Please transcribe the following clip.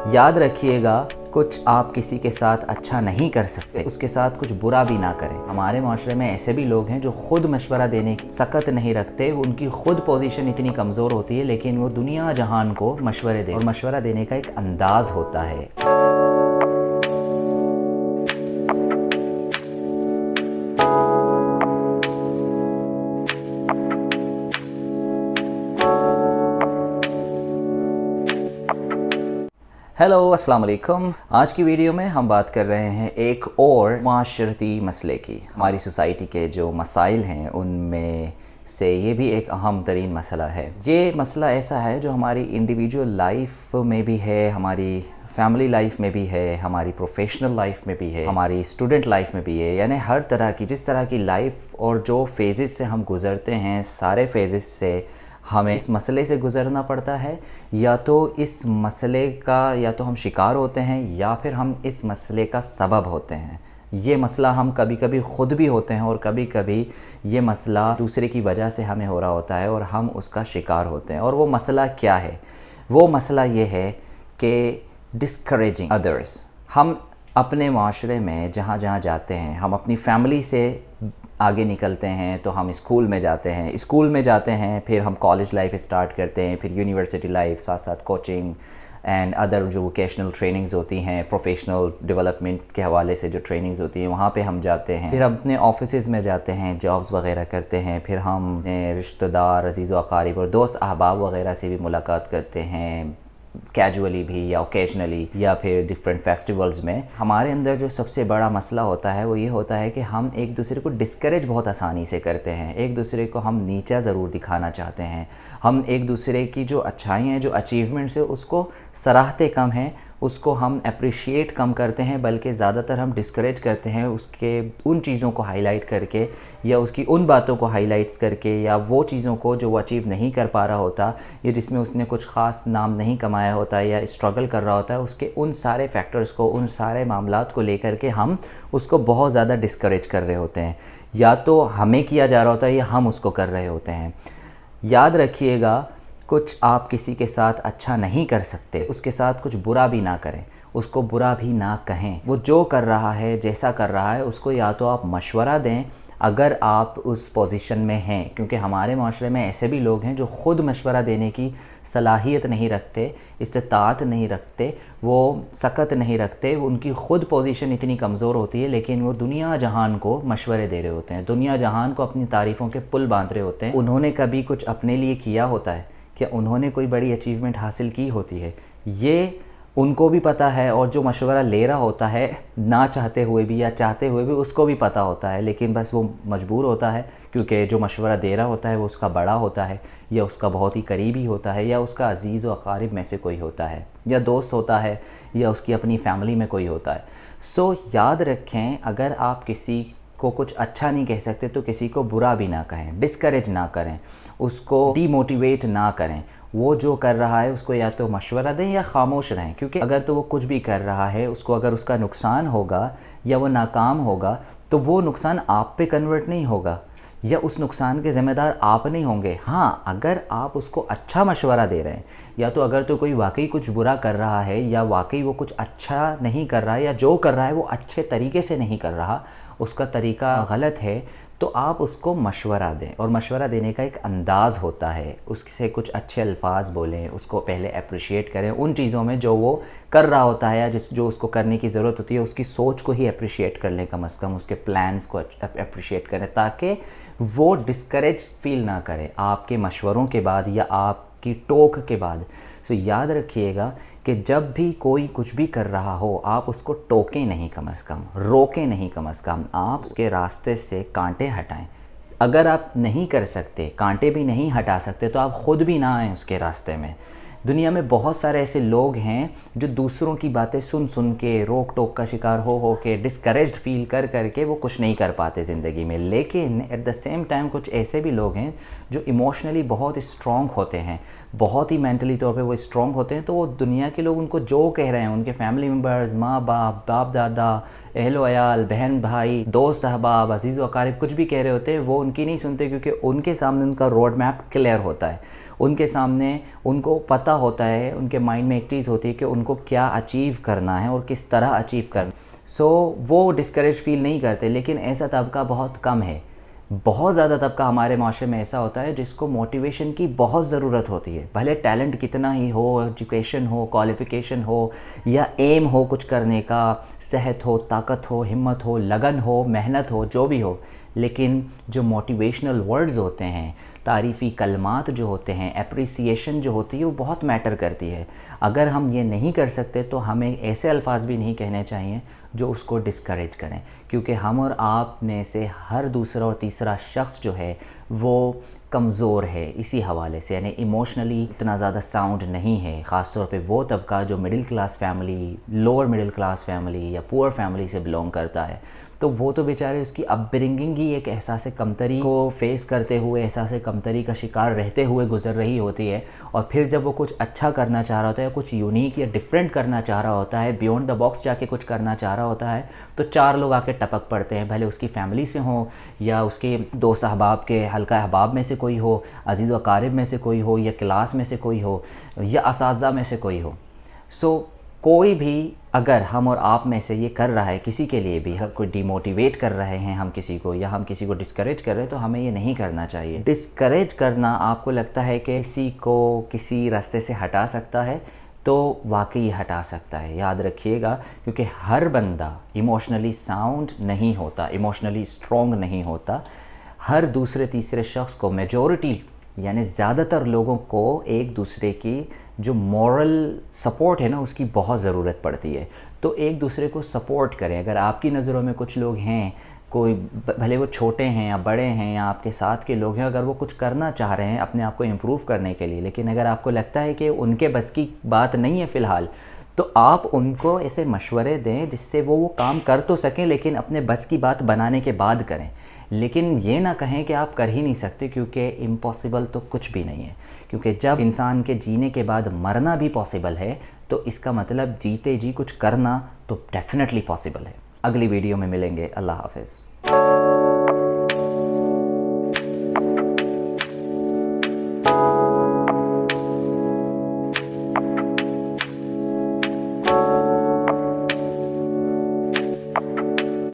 याद रखिएगा, कुछ आप किसी के साथ अच्छा नहीं कर सकते, उसके साथ कुछ बुरा भी ना करें। हमारे माशरे में ऐसे भी लोग हैं जो खुद मशवरा देने की सकत नहीं रखते, उनकी खुद पोजीशन इतनी कमज़ोर होती है, लेकिन वो दुनिया जहान को मशवरे दे, और मशवरा देने का एक अंदाज़ होता है। हेलो, अस्सलाम वालेकुम। आज की वीडियो में हम बात कर रहे हैं एक और माशरती मसले की। हमारी सोसाइटी के जो मसाइल हैं उनमें से ये भी एक अहम तरीन मसला है। ये मसला ऐसा है जो हमारी इंडिविजुअल लाइफ में भी है, हमारी फैमिली लाइफ में भी है, हमारी प्रोफेशनल लाइफ में भी है, हमारी स्टूडेंट लाइफ में भी है। यानी हर तरह की, जिस तरह की लाइफ और जो फेजेस से हम गुज़रते हैं, सारे फेजेस से हमें इस मसले से गुज़रना पड़ता है। या तो इस मसले का या तो हम शिकार होते हैं या फिर हम इस मसले का सबब होते हैं। ये मसला हम कभी कभी ख़ुद भी होते हैं और कभी कभी ये मसला दूसरे की वजह से हमें हो रहा होता है और हम उसका शिकार होते हैं। और वो मसला क्या है? वो मसला ये है कि डिस्करेजिंग अदर्स। हम अपने माशरे में जहाँ जहाँ जाते हैं, हम अपनी फैमिली से आगे निकलते हैं तो हम स्कूल में जाते हैं, फिर हम कॉलेज लाइफ स्टार्ट करते हैं, फिर यूनिवर्सिटी लाइफ, साथ साथ कोचिंग एंड अदर जो वोकेशनल ट्रेनिंग्स होती हैं, प्रोफेशनल डेवलपमेंट के हवाले से जो ट्रेनिंग्स होती हैं वहाँ पे हम जाते हैं। फिर हम अपने ऑफिसेज़ में जाते हैं, जॉब्स वगैरह करते हैं। फिर हम रिश्तेदार, अजीज़ व अकारिब और दोस्त अहबाब वगैरह से भी मुलाकात करते हैं, कैजुअली भी या ओकेजनली, या फिर डिफरेंट फेस्टिवल्स में। हमारे अंदर जो सबसे बड़ा मसला होता है वो ये होता है कि हम एक दूसरे को डिस्करेज बहुत आसानी से करते हैं। एक दूसरे को हम नीचा ज़रूर दिखाना चाहते हैं। हम एक दूसरे की जो अच्छाई हैं, जो अचीवमेंट्स है, उसको सराहते कम हैं, उसको हम अप्रिशिएट कम करते हैं, बल्कि ज़्यादातर हम डिस्करेज करते हैं उसके उन चीज़ों को हाईलाइट करके, या उसकी उन बातों को हाईलाइट्स करके, या वो चीज़ों को जो वो अचीव नहीं कर पा रहा होता, या जिसमें उसने कुछ ख़ास नाम नहीं कमाया होता या स्ट्रगल कर रहा होता है, उसके उन सारे फैक्टर्स को, उन सारे मामलात को लेकर के हम उसको बहुत ज़्यादा डिस्करेज कर रहे होते हैं। या तो हमें किया जा रहा होता है या हम उसको कर रहे होते हैं। याद रखिएगा, कुछ आप किसी के साथ अच्छा नहीं कर सकते, उसके साथ कुछ बुरा भी ना करें, उसको बुरा भी ना कहें। वो जो कर रहा है, जैसा कर रहा है, उसको या तो आप मशवरा दें अगर आप उस पोजीशन में हैं, क्योंकि हमारे माशरे में ऐसे भी लोग हैं जो ख़ुद मशवरा देने की सलाहियत नहीं रखते, इस्तात नहीं रखते, वो सकत नहीं रखते, उनकी ख़ुद पोजीशन इतनी कमज़ोर होती है, लेकिन वो दुनिया जहान को मशवरे दे रहे होते हैं, दुनिया जहान को अपनी तारीफ़ों के पुल बांध रहे होते हैं। उन्होंने कभी कुछ अपने लिए किया होता है, क्या उन्होंने कोई बड़ी अचीवमेंट हासिल की होती है, ये उनको भी पता है। और जो मशवरा ले रहा होता है, ना चाहते हुए भी या चाहते हुए भी, उसको भी पता होता है, लेकिन बस वो मजबूर होता है, क्योंकि जो मशवरा दे रहा होता है वो उसका बड़ा होता है, या उसका बहुत ही करीबी होता है, या उसका अजीज़ व अकारिब में से कोई होता है, या दोस्त होता है, या उसकी अपनी फैमिली में कोई होता है। सो याद रखें, अगर आप किसी को कुछ अच्छा नहीं कह सकते तो किसी को बुरा भी ना कहें, डिस्करेज ना करें, उसको डीमोटिवेट ना करें। वो जो कर रहा है उसको या तो मशवरा दें या खामोश रहें, क्योंकि अगर तो वो कुछ भी कर रहा है, उसको अगर उसका नुकसान होगा या वो नाकाम होगा तो वो नुकसान आप पे कन्वर्ट नहीं होगा, या उस नुकसान के ज़िम्मेदार आप नहीं होंगे। हाँ, अगर आप उसको अच्छा मशवरा दे रहे हैं, या तो अगर तो कोई वाकई कुछ बुरा कर रहा है, या वाकई वो कुछ अच्छा नहीं कर रहा है, या जो कर रहा है वो अच्छे तरीके से नहीं कर रहा, उसका तरीका गलत है, तो आप उसको मशवरा दें। और मशवरा देने का एक अंदाज़ होता है, उससे कुछ अच्छे अल्फाज बोलें, उसको पहले अप्रिशिएट करें उन चीज़ों में जो वो कर रहा होता है, या जो उसको करने की ज़रूरत होती है, उसकी सोच को ही अप्रिशिएट कर लें, कम से कम उसके प्लान्स को अप्रिशिएट करें, ताकि वो डिस्करेज फील ना करें आपके मशवरों के बाद या आपकी टोक के बाद। सो याद रखिएगा कि जब भी कोई कुछ भी कर रहा हो, आप उसको टोकें नहीं, कम से कम रोकें नहीं, कम से कम आप उसके रास्ते से कांटे हटाएं। अगर आप नहीं कर सकते, कांटे भी नहीं हटा सकते, तो आप ख़ुद भी ना आएँ उसके रास्ते में। दुनिया में बहुत सारे ऐसे लोग हैं जो दूसरों की बातें सुन सुन के, रोक टोक का शिकार हो के, डिस्करेज्ड फील कर करके वो कुछ नहीं कर पाते ज़िंदगी में। लेकिन एट द सेम टाइम कुछ ऐसे भी लोग हैं जो इमोशनली बहुत स्ट्रॉन्ग होते हैं, बहुत ही मेंटली तौर पे वो स्ट्रॉन्ग होते हैं। तो वो दुनिया के लोग उनको जो कह रहे हैं, उनके फैमिली मेम्बर्स, माँ बाप, बाप दादा, अहलो अयाल, बहन भाई, दोस्त अहबाब, अजीज़ व अकारिब कुछ भी कह रहे होते हैं, वो उनकी नहीं सुनते, क्योंकि उनके सामने उनका रोड मैप क्लियर होता है। उनके सामने उनको पता होता है, उनके माइंड में एक चीज़ होती है कि उनको क्या अचीव करना है और किस तरह अचीव करना। सो वो डिस्करेज फील नहीं करते। लेकिन ऐसा तबका बहुत कम है। बहुत ज़्यादा तबका हमारे माशरे में ऐसा होता है जिसको मोटिवेशन की बहुत ज़रूरत होती है। भले टैलेंट कितना ही हो, एजुकेशन हो, क्वालिफ़िकेशन हो या एम हो कुछ करने का, सेहत हो, ताकत हो, हिम्मत हो, लगन हो, मेहनत हो, जो भी हो, लेकिन जो मोटिवेशनल वर्ड्स होते हैं, तारीफ़ी कलमात जो होते हैं, एप्रिसिएशन जो होती है, वो बहुत मैटर करती है। अगर हम ये नहीं कर सकते तो हमें ऐसे अल्फाज भी नहीं कहने चाहिए जो उसको डिस्करेज करें, क्योंकि हम और आप में से हर दूसरा और तीसरा शख्स जो है वो कमज़ोर है इसी हवाले से, यानी इमोशनली इतना ज़्यादा साउंड नहीं है। ख़ास तौर पे वो तबका जो middle class family, lower middle class family या पुअर फैमिली से बिलोंग करता है, तो वो तो बेचारे उसकी अपब्रिंगिंग ही एक एहसास कमतरी को फेस करते हुए, एहसास कमतरी का शिकार रहते हुए गुजर रही होती है। और फिर जब वो कुछ अच्छा करना चाह रहा होता है, कुछ यूनिक या डिफरेंट करना चाह रहा होता है, बियॉन्ड द बॉक्स जाके कुछ करना चाह रहा होता है, तो चार लोग आके टपक पड़ते हैं। भले उसकी फैमिली से हों या उसके दोस्त अहबाब के हल्का अहबाब में से कोई हो, अजीज़ व अकारिब में से कोई हो, या क्लास में से कोई हो, या असातिज़ा में से कोई हो। सो कोई भी अगर हम और आप में से ये कर रहा है, किसी के लिए भी कोई डिमोटिवेट कर रहे हैं हम किसी को, या हम किसी को डिस्करेज कर रहे हैं, तो हमें ये नहीं करना चाहिए। डिस्करेज करना आपको लगता है कि किसी को किसी रास्ते से हटा सकता है, तो वाकई हटा सकता है। याद रखिएगा, क्योंकि हर बंदा इमोशनली साउंड नहीं होता, इमोशनली स्ट्रॉन्ग नहीं होता। हर दूसरे तीसरे शख्स को, मेजॉरिटी यानी ज़्यादातर लोगों को एक दूसरे की जो मॉरल सपोर्ट है ना, उसकी बहुत ज़रूरत पड़ती है। तो एक दूसरे को सपोर्ट करें। अगर आपकी नज़रों में कुछ लोग हैं, कोई भले वो छोटे हैं या बड़े हैं या आपके साथ के लोग हैं, अगर वो कुछ करना चाह रहे हैं अपने आप को इम्प्रूव करने के लिए, लेकिन अगर आपको लगता है कि उनके बस की बात नहीं है फ़िलहाल, तो आप उनको ऐसे मशवरे दें जिससे वो काम कर तो सकें, लेकिन अपने बस की बात बनाने के बाद करें। लेकिन ये ना कहें कि आप कर ही नहीं सकते, क्योंकि इम्पॉसिबल तो कुछ भी नहीं है। क्योंकि जब इंसान के जीने के बाद मरना भी पॉसिबल है, तो इसका मतलब जीते जी कुछ करना तो डेफिनेटली पॉसिबल है। अगली वीडियो में मिलेंगे। अल्लाह हाफ़िज़।